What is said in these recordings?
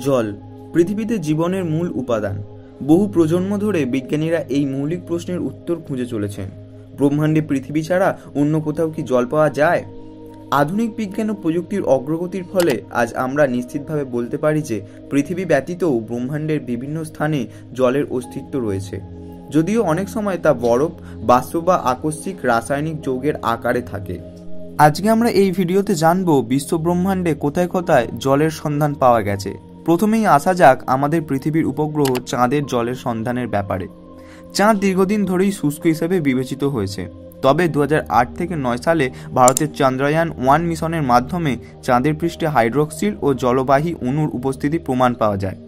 জল পৃথিবীতে জীবনের মূল উপাদান। বহু প্রজন্ম ধরে বিজ্ঞানীরা এই মৌলিক প্রশ্নের উত্তর খুঁজে চলেছেন। ব্রহ্মাণ্ডে পৃথিবী ছাড়া অন্য কোথাও কি জল পাওয়া যায়? আধুনিক বিজ্ঞান ও প্রযুক্তির অগ্রগতির ফলে আজ আমরা নিশ্চিতভাবে বলতে পারি যে পৃথিবী ব্যতীতও ব্রহ্মাণ্ডের বিভিন্ন স্থানে জলের অস্তিত্ব রয়েছে, যদিও অনেক সময় তা বরফ, বাষ্প বা আকস্মিক রাসায়নিক যৌগের আকারে থাকে। আজকে আমরা এই ভিডিওতে জানব বিশ্ব ব্রহ্মাণ্ডে কোথায় কোথায় জলের সন্ধান পাওয়া গেছে। প্রথমেই আসা যাক আমাদের পৃথিবীর উপগ্রহ চাঁদের জলের সন্ধানের ব্যাপারে। চাঁদ দীর্ঘদিন ধরেই শুষ্ক হিসেবে বিবেচিত হয়েছে, তবে 2008 থেকে 9 সালে ভারতের চন্দ্রয়ান-1 মিশনের মাধ্যমে চাঁদের পৃষ্ঠে হাইড্রোক্সিল ও জলবাহী অণুর উপস্থিতি প্রমাণ পাওয়া যায়।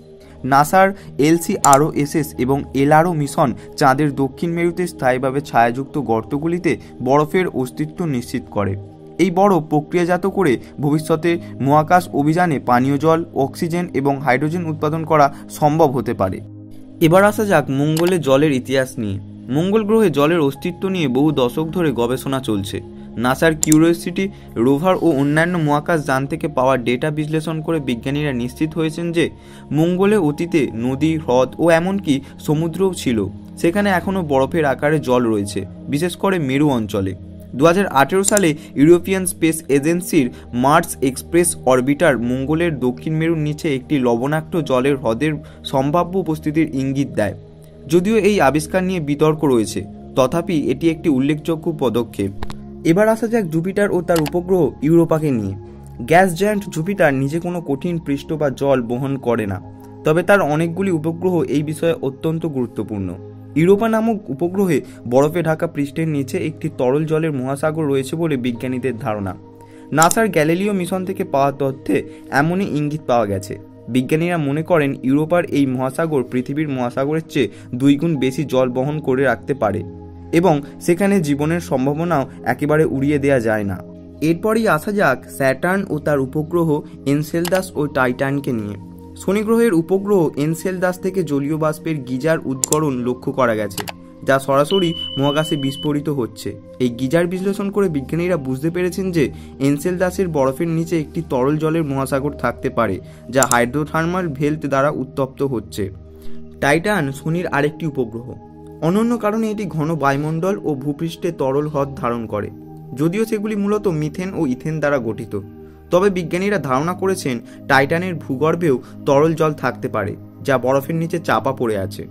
নাসার LCROSS এবং LRO মিশন চাঁদের দক্ষিণ মেরুতে স্থায়ীভাবে ছায়াযুক্ত গর্তগুলিতে বরফের অস্তিত্ব নিশ্চিত করে। এই বরফ প্রক্রিয়াজাত করে ভবিষ্যতে মহাকাশ অভিযানে পানীয় জল, অক্সিজেন এবং হাইড্রোজেন উৎপাদন করা সম্ভব হতে পারে। এবার আসা যাক মঙ্গলে জলের ইতিহাস নিয়ে। মঙ্গল গ্রহে জলের অস্তিত্ব নিয়ে বহু দশক ধরে গবেষণা চলছে। নাসার কিউরিওসিটি রোভার ও অন্যান্য মহাকাশ যান থেকে পাওয়া ডেটা বিশ্লেষণ করে বিজ্ঞানীরা নিশ্চিত হয়েছেন যে মঙ্গলে অতীতে নদী, হ্রদ ও এমনকি সমুদ্রও ছিল। সেখানে এখনও বরফের আকারে জল রয়েছে, বিশেষ করে মেরু অঞ্চলে। 2018 সালে ইউরোপিয়ান স্পেস এজেন্সির মার্স এক্সপ্রেস অরবিটার মঙ্গলের দক্ষিণ মেরুর নিচে একটি লবণাক্ত জলের হ্রদের সম্ভাব্য উপস্থিতির ইঙ্গিত দেয়। যদিও এই আবিষ্কার নিয়ে বিতর্ক রয়েছে, তথাপি এটি একটি উল্লেখযোগ্য পদক্ষেপ। এবার আসা যাক জুপিটার ও তার উপগ্রহ ইউরোপাকে নিয়ে। গ্যাস জায়ান্ট জুপিটার নিজে কোনো কঠিন পৃষ্ঠ বা জল বহন করে না, তবে তার অনেকগুলি উপগ্রহ এই বিষয়ে অত্যন্ত গুরুত্বপূর্ণ। ইউরোপা নামক উপগ্রহে বরফে ঢাকা পৃষ্ঠের নিচে একটি তরল জলের মহাসাগর রয়েছে বলে বিজ্ঞানীদের ধারণা। নাসার গ্যালিলিও মিশন থেকে পাওয়া তথ্যে এমনই ইঙ্গিত পাওয়া গেছে। বিজ্ঞানীরা মনে করেন ইউরোপার এই মহাসাগর পৃথিবীর মহাসাগরের চেয়ে 2 গুণ বেশি জল বহন করে রাখতে পারে এবং সেখানে জীবনের সম্ভাবনাও একেবারে উড়িয়ে দেওয়া যায় না। এরপরই আসা যাক স্যাটার্ন ও তার উপগ্রহ এনসেলদাস ও টাইটানকে নিয়ে। শনি গ্রহের উপগ্রহ এনসেলদাস থেকে জলীয় বাষ্পের গিজার উদ্গরণ লক্ষ্য করা গেছে, যা সরাসরি মহাকাশে বিস্ফোরিত হচ্ছে। এই গিজার বিশ্লেষণ করে বিজ্ঞানীরা বুঝতে পেরেছেন যে এনসেলদাসের বরফের নিচে একটি তরল জলের মহাসাগর থাকতে পারে, যা হাইড্রোথার্মাল ভেল্ট দ্বারা উত্তপ্ত হচ্ছে। টাইটান শনির আরেকটি উপগ্রহ। অনন্য কারণে এটি ঘন বায়ুমণ্ডল ও ভূপৃষ্ঠে তরল হ্রদ ধারণ করে, যদিও সেগুলি মূলত মিথেন ও ইথেন দ্বারা গঠিত। তবে বিজ্ঞানীরা ধারণা করেছেন টাইটানের ভূগর্ভেও তরল জল থাকতে পারে, যা বরফের নিচে চাপা পড়ে আছে।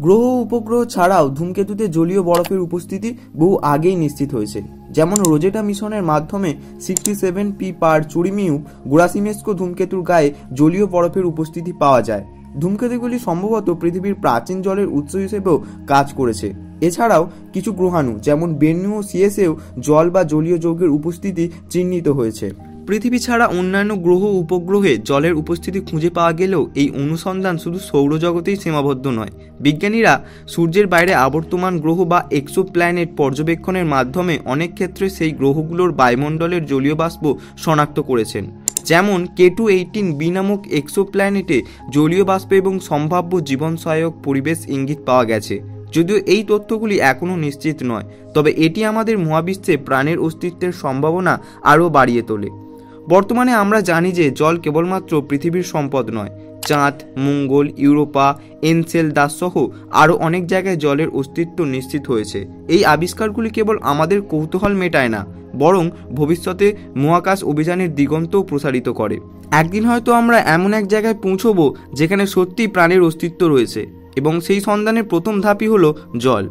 গ্রহ ও উপগ্রহ ছাড়াও ধূমকেতুতে জলীয় বরফের উপস্থিতি বহু আগেই নিশ্চিত হয়েছে। যেমন রোজেটা মিশনের মাধ্যমে 67P পারচুরিমিউ গুরাসিমেস্কো ধূমকেতুর গায়ে জলীয় বরফের উপস্থিতি পাওয়া যায়। ধূমকেতুগুলি সম্ভবত পৃথিবীর প্রাচীন জলের উৎস হিসেবেও কাজ করেছে। এছাড়াও কিছু গ্রহাণু যেমন বেন্নু ও সিএসেও জল বা জলীয় যৌগের উপস্থিতি চিহ্নিত হয়েছে। পৃথিবী ছাড়া অন্যান্য গ্রহ ও উপগ্রহে জলের উপস্থিতি খুঁজে পাওয়া গেলেও এই অনুসন্ধান শুধু সৌরজগতেই সীমাবদ্ধ নয়। বিজ্ঞানীরা সূর্যের বাইরে আবর্তমান গ্রহ বা এক্সোপ্ল্যানেট পর্যবেক্ষণের মাধ্যমে অনেক ক্ষেত্রে সেই গ্রহগুলোর বায়ুমণ্ডলের জলীয় বাষ্প শনাক্ত করেছেন। যেমন K2-18b নামক এক্সোপ্ল্যানেটে জলীয় বাষ্প এবং সম্ভাব্য জীবন সহায়ক পরিবেশ ইঙ্গিত পাওয়া গেছে। যদিও এই তথ্যগুলি এখনও নিশ্চিত নয়, তবে এটি আমাদের মহাবিশ্বে প্রাণের অস্তিত্বের সম্ভাবনা আরও বাড়িয়ে তোলে। বর্তমানে আমরা জানি যে জল কেবলমাত্র পৃথিবীর সম্পদ নয়। চাঁদ, মঙ্গল, ইউরোপা, এনসেলদাস সহ আরও অনেক জায়গায় জলের অস্তিত্ব নিশ্চিত হয়েছে। এই আবিষ্কারগুলি কেবল আমাদের কৌতূহল মেটায় না, বরং ভবিষ্যতে মহাকাশ অভিযানের দিগন্তও প্রসারিত করে। একদিন হয়তো আমরা এমন এক জায়গায় পৌঁছবো যেখানে সত্যিই প্রাণের অস্তিত্ব রয়েছে, এবং সেই সন্ধানের প্রথম ধাপই হলো জল।